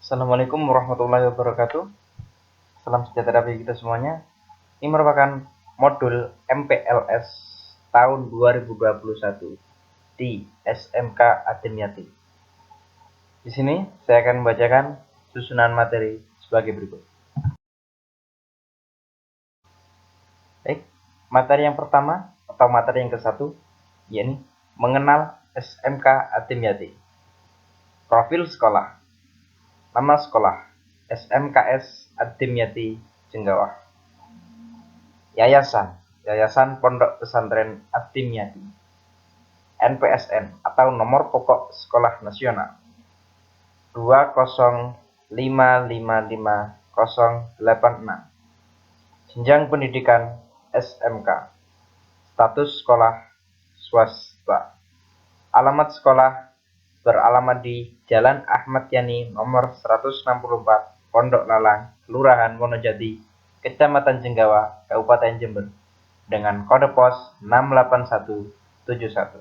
Assalamualaikum warahmatullahi wabarakatuh. Salam sejahtera bagi kita semuanya. Ini merupakan modul MPLS tahun 2021 di SMK Ademyati. Di sini saya akan membacakan susunan materi sebagai berikut. Baik, materi yang pertama atau materi yang ke-1 yakni mengenal SMK Ademyati. Profil sekolah. Nama sekolah SMKS Ademyati Jenggawah. Yayasan Pondok Pesantren Ademyati. NPSN atau nomor pokok sekolah nasional 205555086. Jenjang pendidikan SMK. Status sekolah swasta. Alamat sekolah beralamat di Jalan Ahmad Yani nomor 164 Pondok Lalang, Kelurahan Wonojati, Kecamatan Jenggawa, Kabupaten Jember, dengan kode pos 68171.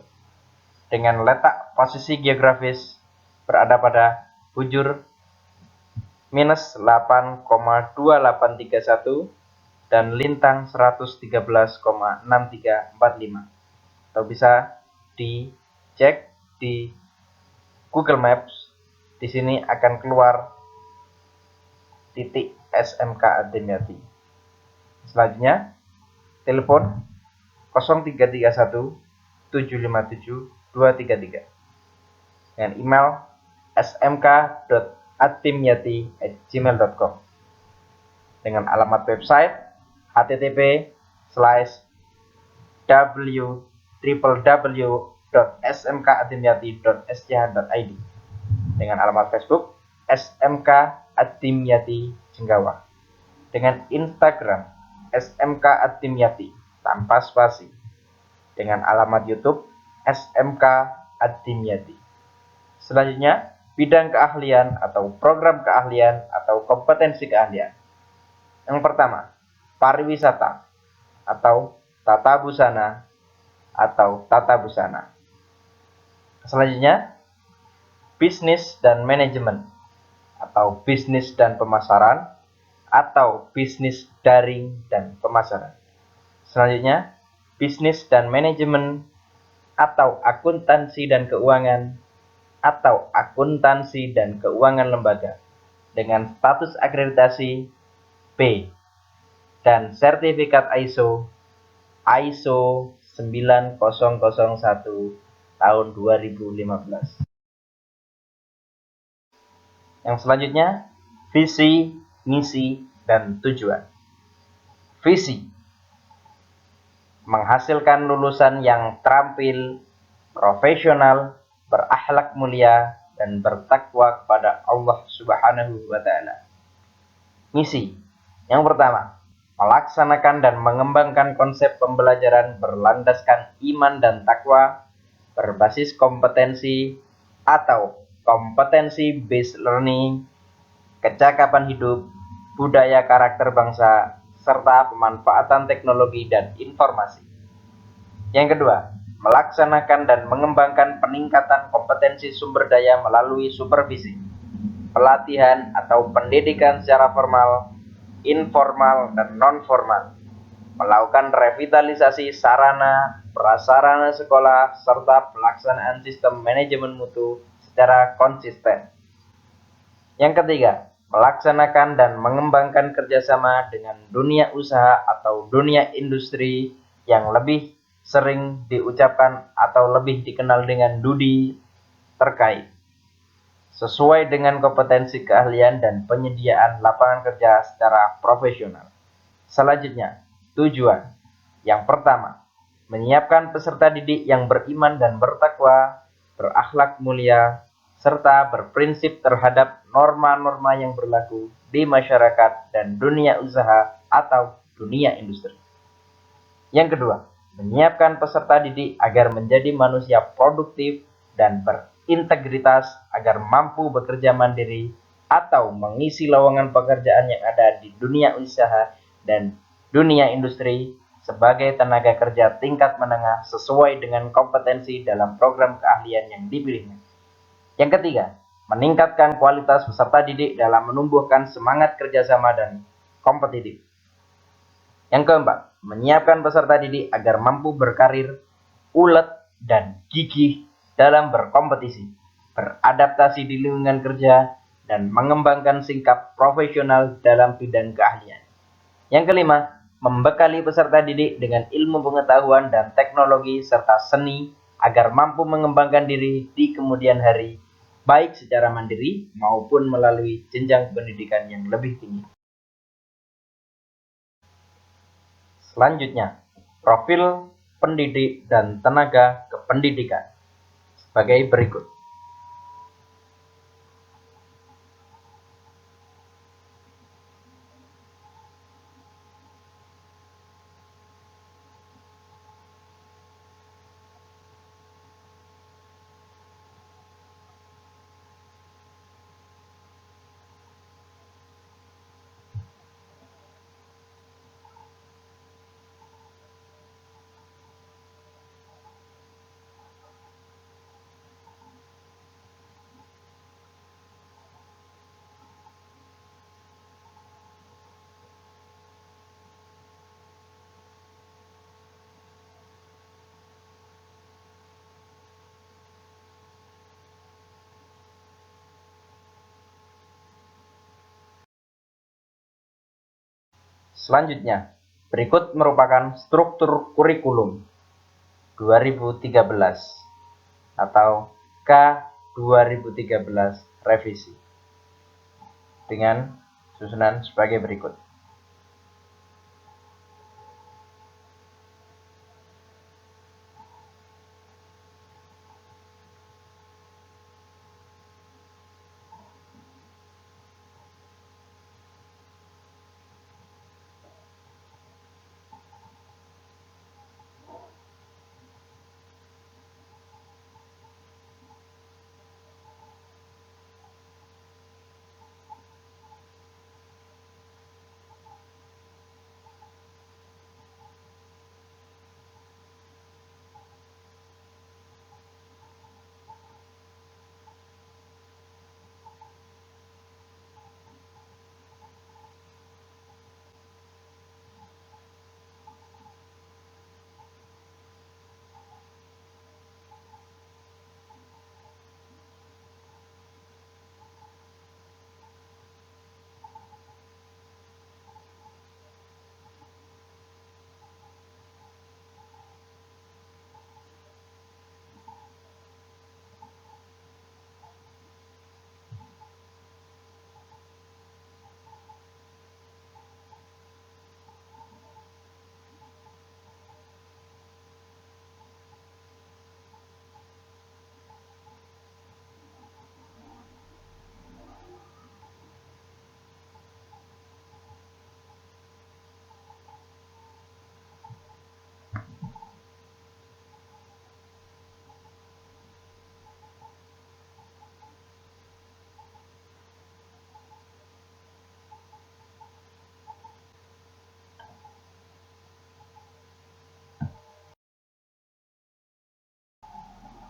Dengan letak posisi geografis berada pada bujur minus 8,2831 dan lintang 113,6345, atau bisa dicek di Google Maps. Di sini akan keluar titik SMK Ademyati. Selanjutnya, telepon 0331 757 233 dengan email smk.ademyati@gmail.com, dengan alamat website http://www.smkademyati.sch.id, dengan alamat Facebook SMK Ademyati Jenggawah, dengan Instagram SMK Ademyati tanpa spasi, dengan alamat YouTube SMK Ademyati. Selanjutnya, bidang keahlian atau program keahlian atau kompetensi keahlian. Yang pertama, pariwisata atau tata busana atau tata busana. Selanjutnya, bisnis dan manajemen atau bisnis dan pemasaran atau bisnis daring dan pemasaran. Selanjutnya, bisnis dan manajemen atau akuntansi dan keuangan atau akuntansi dan keuangan lembaga dengan status akreditasi B dan sertifikat ISO 9001 tahun 2015. Yang selanjutnya, visi, misi, dan tujuan. Visi: menghasilkan lulusan yang terampil, profesional, berakhlak mulia, dan bertakwa kepada Allah Subhanahu wa Ta'ala. Misi: yang pertama, melaksanakan dan mengembangkan konsep pembelajaran berlandaskan iman dan takwa, berbasis kompetensi atau kompetensi based learning, kecakapan hidup, budaya karakter bangsa, serta pemanfaatan teknologi dan informasi. Yang kedua, melaksanakan dan mengembangkan peningkatan kompetensi sumber daya melalui supervisi, pelatihan atau pendidikan secara formal, informal, dan non-formal, melakukan revitalisasi sarana, prasarana sekolah, serta pelaksanaan sistem manajemen mutu secara konsisten. Yang ketiga, melaksanakan dan mengembangkan kerjasama dengan dunia usaha atau dunia industri yang lebih sering diucapkan atau lebih dikenal dengan DUDI terkait, sesuai dengan kompetensi keahlian dan penyediaan lapangan kerja secara profesional. Selanjutnya, tujuan. Yang pertama, menyiapkan peserta didik yang beriman dan bertakwa, berakhlak mulia, serta berprinsip terhadap norma-norma yang berlaku di masyarakat dan dunia usaha atau dunia industri. Yang kedua, menyiapkan peserta didik agar menjadi manusia produktif dan berintegritas agar mampu bekerja mandiri atau mengisi lowongan pekerjaan yang ada di dunia usaha dan dunia industri sebagai tenaga kerja tingkat menengah sesuai dengan kompetensi dalam program keahlian yang dipilihnya. Yang ketiga, meningkatkan kualitas peserta didik dalam menumbuhkan semangat kerjasama dan kompetitif. Yang keempat, menyiapkan peserta didik agar mampu berkarir, ulet, dan gigih dalam berkompetisi, beradaptasi di lingkungan kerja, dan mengembangkan sikap profesional dalam bidang keahlian. Yang kelima, membekali peserta didik dengan ilmu pengetahuan dan teknologi serta seni agar mampu mengembangkan diri di kemudian hari, baik secara mandiri maupun melalui jenjang pendidikan yang lebih tinggi. Selanjutnya, profil pendidik dan tenaga kependidikan sebagai berikut. Selanjutnya, berikut merupakan struktur kurikulum 2013 atau K 2013 revisi dengan susunan sebagai berikut.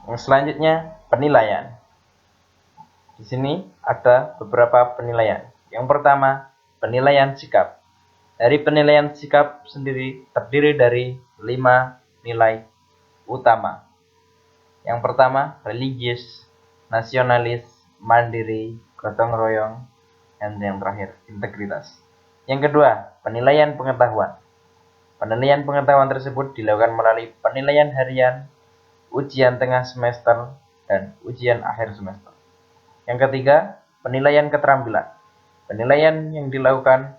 Yang selanjutnya, penilaian. Di sini ada beberapa penilaian. Yang pertama, penilaian sikap. Dari penilaian sikap sendiri terdiri dari 5 nilai utama. Yang pertama, religius, nasionalis, mandiri, gotong royong, dan yang terakhir, integritas. Yang kedua, penilaian pengetahuan. Penilaian pengetahuan tersebut dilakukan melalui penilaian harian, ujian tengah semester, dan ujian akhir semester. Yang ketiga, penilaian keterampilan. Penilaian yang dilakukan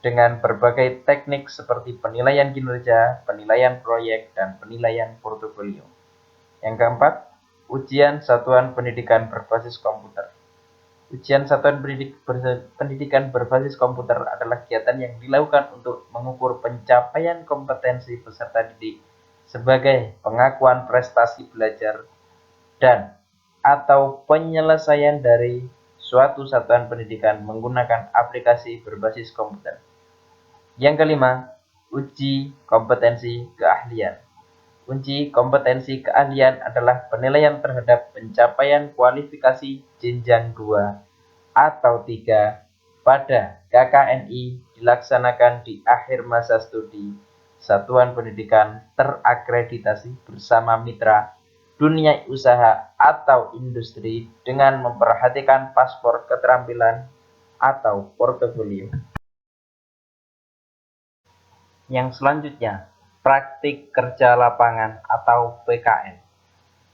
dengan berbagai teknik seperti penilaian kinerja, penilaian proyek, dan penilaian portofolio. Yang keempat, ujian satuan pendidikan berbasis komputer. Ujian satuan pendidikan berbasis komputer adalah kegiatan yang dilakukan untuk mengukur pencapaian kompetensi peserta didik sebagai pengakuan prestasi belajar dan atau penyelesaian dari suatu satuan pendidikan menggunakan aplikasi berbasis komputer. Yang kelima, uji kompetensi keahlian. Kunci kompetensi keahlian adalah penilaian terhadap pencapaian kualifikasi jenjang 2 atau 3 pada KKNI dilaksanakan di akhir masa studi satuan pendidikan terakreditasi bersama mitra dunia usaha atau industri dengan memperhatikan paspor keterampilan atau portofolio. Yang selanjutnya, praktik kerja lapangan atau PKL.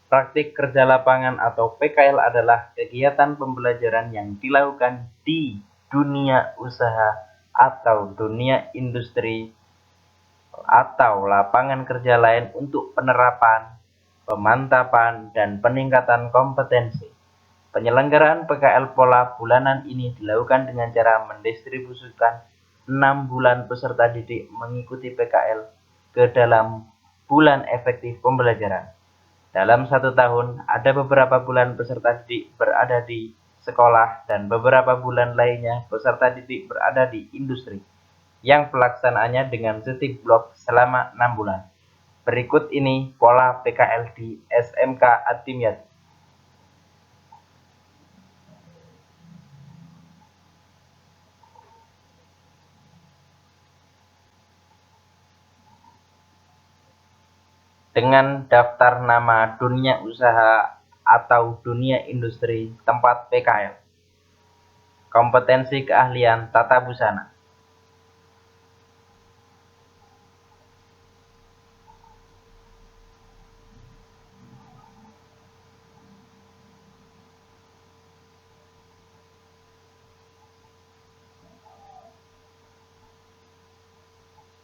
Praktik kerja lapangan atau PKL adalah kegiatan pembelajaran yang dilakukan di dunia usaha atau dunia industri atau lapangan kerja lain untuk penerapan, pemantapan, dan peningkatan kompetensi. Penyelenggaraan PKL pola bulanan ini dilakukan dengan cara mendistribusikan 6 bulan peserta didik mengikuti PKL ke dalam bulan efektif pembelajaran. Dalam 1 tahun, ada beberapa bulan peserta didik berada di sekolah dan beberapa bulan lainnya peserta didik berada di industri, yang pelaksanaannya dengan sistem blok selama 6 bulan. Berikut ini pola PKL di SMK At-Timyati. Dengan daftar nama dunia usaha atau dunia industri tempat PKL. Kompetensi keahlian tata busana.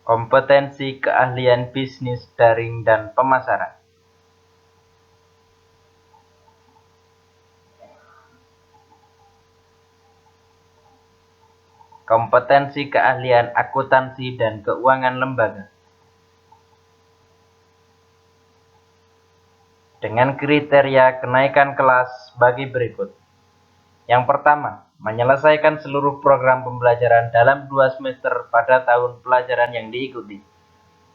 Kompetensi keahlian bisnis daring dan pemasaran. Kompetensi keahlian akuntansi dan keuangan lembaga. Dengan kriteria kenaikan kelas bagi berikut. Yang pertama, menyelesaikan seluruh program pembelajaran dalam 2 semester pada tahun pelajaran yang diikuti.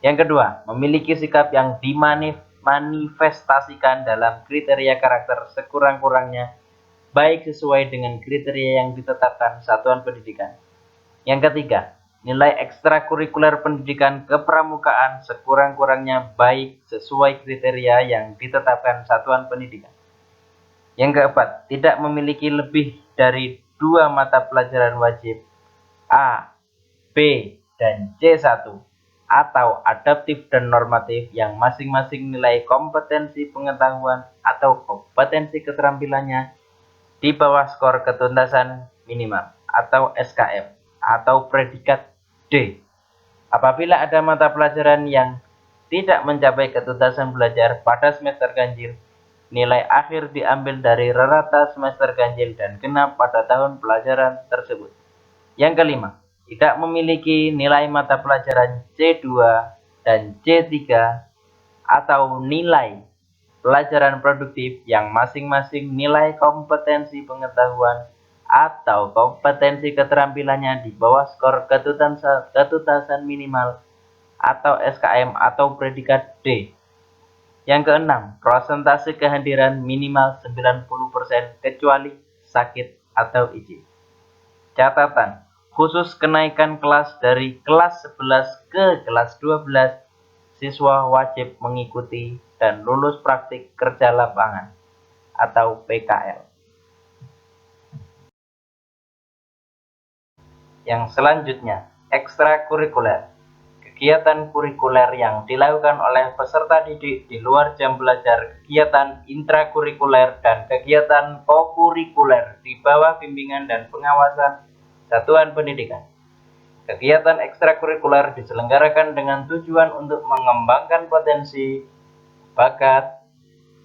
Yang kedua, memiliki sikap yang dimanifestasikan dalam kriteria karakter sekurang-kurangnya, baik sesuai dengan kriteria yang ditetapkan satuan pendidikan. Yang ketiga, nilai ekstrakurikuler pendidikan kepramukaan sekurang-kurangnya baik sesuai kriteria yang ditetapkan satuan pendidikan. Yang keempat, tidak memiliki lebih dari 2 mata pelajaran wajib A, B, dan C1 atau adaptif dan normatif yang masing-masing nilai kompetensi pengetahuan atau kompetensi keterampilannya di bawah skor ketuntasan minimal atau SKM atau predikat D. Apabila ada mata pelajaran yang tidak mencapai ketuntasan belajar pada semester ganjil, nilai akhir diambil dari rata semester ganjil dan genap pada tahun pelajaran tersebut. Yang kelima, tidak memiliki nilai mata pelajaran C2 dan C3 atau nilai pelajaran produktif yang masing-masing nilai kompetensi pengetahuan atau kompetensi keterampilannya di bawah skor ketuntasan minimal atau SKM atau predikat D. Yang keenam, prosentase kehadiran minimal 90% kecuali sakit atau izin. Catatan, khusus kenaikan kelas dari kelas 11 ke kelas 12, siswa wajib mengikuti dan lulus praktik kerja lapangan atau PKL. Yang selanjutnya, ekstrakurikuler. Kegiatan kurikuler yang dilakukan oleh peserta didik di luar jam belajar, kegiatan intrakurikuler, dan kegiatan kokurikuler di bawah bimbingan dan pengawasan satuan pendidikan. Kegiatan ekstrakurikuler diselenggarakan dengan tujuan untuk mengembangkan potensi, bakat,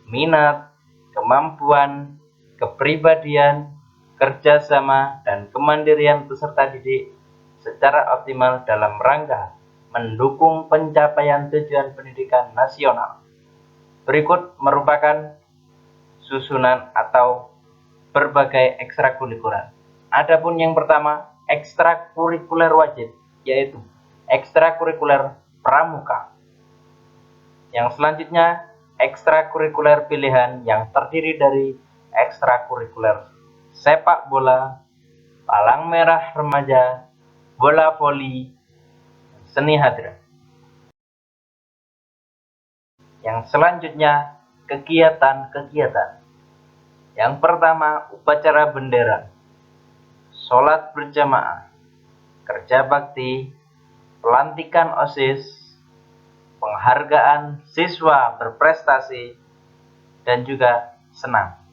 minat, kemampuan, kepribadian, kerjasama, dan kemandirian peserta didik secara optimal dalam rangka mendukung pencapaian tujuan pendidikan nasional. Berikut merupakan susunan atau berbagai ekstrakurikuler. Adapun yang pertama, ekstrakurikuler wajib, yaitu ekstrakurikuler pramuka. Yang selanjutnya, ekstrakurikuler pilihan yang terdiri dari ekstrakurikuler sepak bola, palang merah remaja, bola voli, seni hadra. Yang selanjutnya, kegiatan-kegiatan. Yang pertama, upacara bendera, sholat berjamaah, kerja bakti, pelantikan OSIS, penghargaan siswa berprestasi, dan juga senam.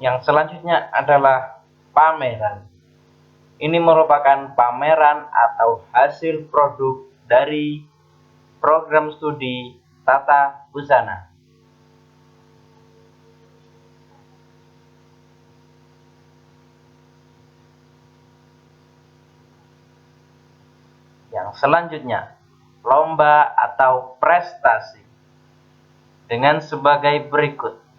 Yang selanjutnya adalah pameran. Ini merupakan pameran atau hasil produk dari program studi tata busana. Yang selanjutnya, lomba atau prestasi dengan sebagai berikut.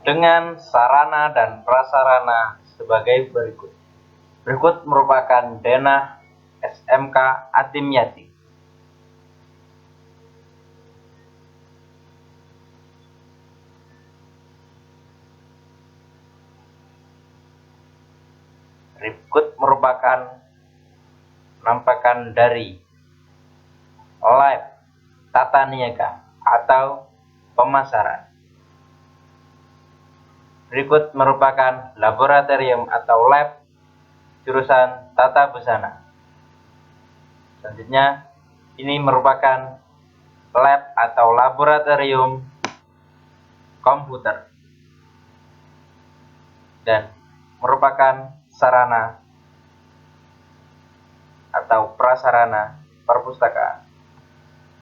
Dengan sarana dan prasarana sebagai berikut. Berikut merupakan denah SMK Atimyati. Berikut merupakan penampakan dari lab tata niaga atau pemasaran. Berikut merupakan laboratorium atau lab jurusan tata busana. Selanjutnya, ini merupakan lab atau laboratorium komputer dan merupakan sarana atau prasarana perpustakaan.